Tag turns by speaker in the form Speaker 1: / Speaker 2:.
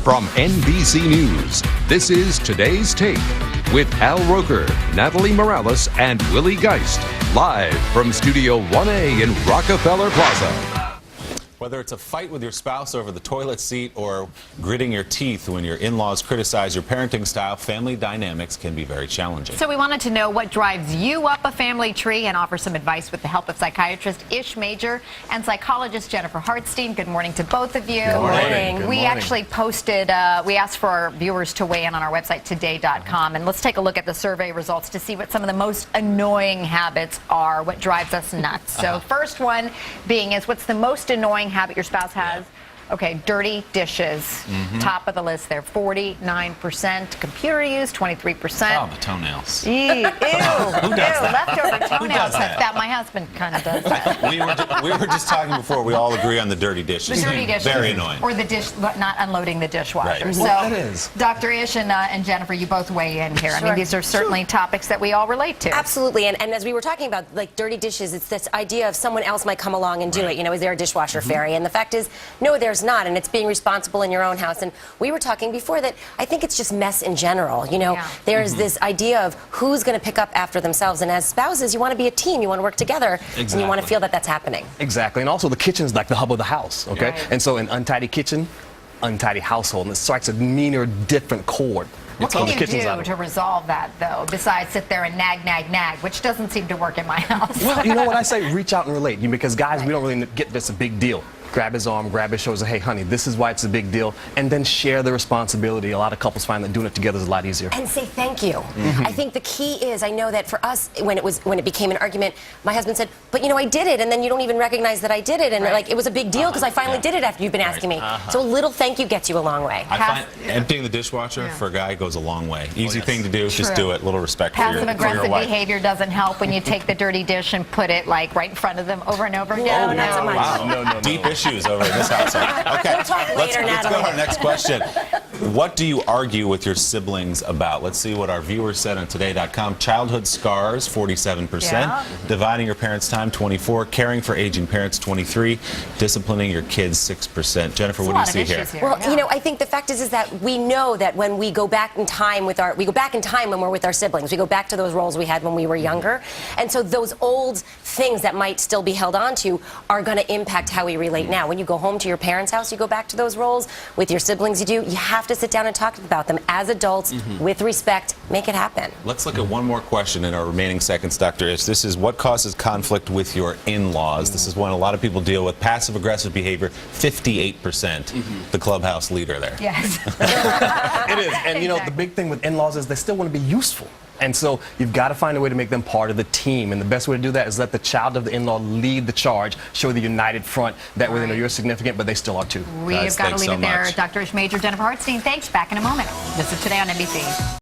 Speaker 1: From NBC News, this is Today's Take with Al Roker, Natalie Morales, and Willie Geist, live from Studio 1A in Rockefeller Plaza.
Speaker 2: Whether it's a fight with your spouse over the toilet seat or gritting your teeth when your in-laws criticize your parenting style, family dynamics can be very challenging.
Speaker 3: So we wanted to know what drives you up a family tree and offer some advice with the help of psychiatrist Ish Major and psychologist Jennifer Hartstein. Good morning to both of you.
Speaker 2: Good morning.
Speaker 3: We actually posted, we asked for our viewers to weigh in on our website today.com, and let's take a look at the survey results to see what some of the most annoying habits are, what drives us nuts. So first one being is, what's the most annoying habit your spouse has? Okay, dirty dishes. Top of the list there, 49%. Computer use, 23%.
Speaker 2: Oh, the toenails.
Speaker 3: Ew,
Speaker 2: Who does that?
Speaker 3: leftover toenails.
Speaker 2: that?
Speaker 3: That my husband kind of does that.
Speaker 2: We were just talking before. We all agree on the dirty dishes.
Speaker 3: The dirty dishes.
Speaker 2: Very annoying.
Speaker 3: Or the dish, not unloading the dishwasher.
Speaker 2: Right.
Speaker 3: So,
Speaker 4: Well, that is.
Speaker 3: Dr. Ish and Jennifer, you both weigh in here. I mean,
Speaker 5: Sure.
Speaker 3: these are certainly topics that we all relate to.
Speaker 5: Absolutely, and as we were talking about, like, dirty dishes, it's this idea of someone else might come along and do it. You know, is there a dishwasher fairy? And the fact is, no, there's not, and it's being responsible in your own house. And we were talking before that I think it's just mess in general. You know, there's this idea of who's going to pick up after themselves, and as spouses, you want to be a team, you want to work together, and you want to feel that that's happening.
Speaker 4: Exactly, and also the kitchen's like the hub of the house, okay?
Speaker 3: Right.
Speaker 4: And so an untidy kitchen, untidy household, and it strikes a meaner, different chord.
Speaker 3: What can you do to resolve that, though, besides sit there and nag, which doesn't seem to work in my house?
Speaker 4: Well, you know what I say? Reach out and relate. Because guys, we don't really get this a big deal. Grab his arm, grab his shoulders, hey, honey, this is why it's a big deal, and then share the responsibility. A lot of couples find that doing it together is a lot easier.
Speaker 5: And say thank you. I think the key is, I know that for us, when it became an argument, my husband said, but you know, I did it, and then you don't even recognize that I did it, and like, it was a big deal because I finally did it after you've been asking me. So a little thank you gets you a long way.
Speaker 2: I find emptying the dishwasher for a guy goes a long way. Easy thing to do, just do it. Little respect for your
Speaker 3: Passive-aggressive
Speaker 2: wife.
Speaker 3: behavior doesn't help when you take the dirty dish and put it like right in front of them over and over again.
Speaker 5: No, not so much.
Speaker 2: Wow.
Speaker 4: No.
Speaker 2: Deep issues over in this house. Okay,
Speaker 5: We'll talk
Speaker 2: let's
Speaker 5: later,
Speaker 2: go to
Speaker 5: Natalie.
Speaker 2: our next question. What do you argue with your siblings about? Let's see what our viewers said on today.com. Childhood scars, 47%.
Speaker 3: Yeah.
Speaker 2: Dividing your parents' time, 24%. Caring for aging parents, 23%. Disciplining your kids, 6%. Jennifer, what do you see here?
Speaker 5: Well, you know, I think the fact is that we know that when we go back in time when we're with our siblings. We go back to those roles we had when we were younger. And so those old things that might still be held on to are going to impact how we relate now. When you go home to your parents' house, you go back to those roles. With your siblings, you do. You have to sit down and talk about them as adults, with respect. Make it happen.
Speaker 2: Let's look at one more question in our remaining seconds, Dr. Ish. This is what causes conflict with your in-laws. This is one a lot of people deal with. Passive-aggressive behavior, 58%. The clubhouse leader there.
Speaker 3: Yes.
Speaker 4: It is, and you know, the big thing with in-laws is they still want to be useful. And so you've got to find a way to make them part of the team. And the best way to do that is let the child of the in-law lead the charge, show the united front. That way they know you're significant, but they still are too.
Speaker 3: We have got to
Speaker 2: thanks
Speaker 3: leave
Speaker 2: so
Speaker 3: it there.
Speaker 2: much.
Speaker 3: Dr. Ish Major, Jennifer Hartstein, thanks. Back in a moment. This is Today on NBC.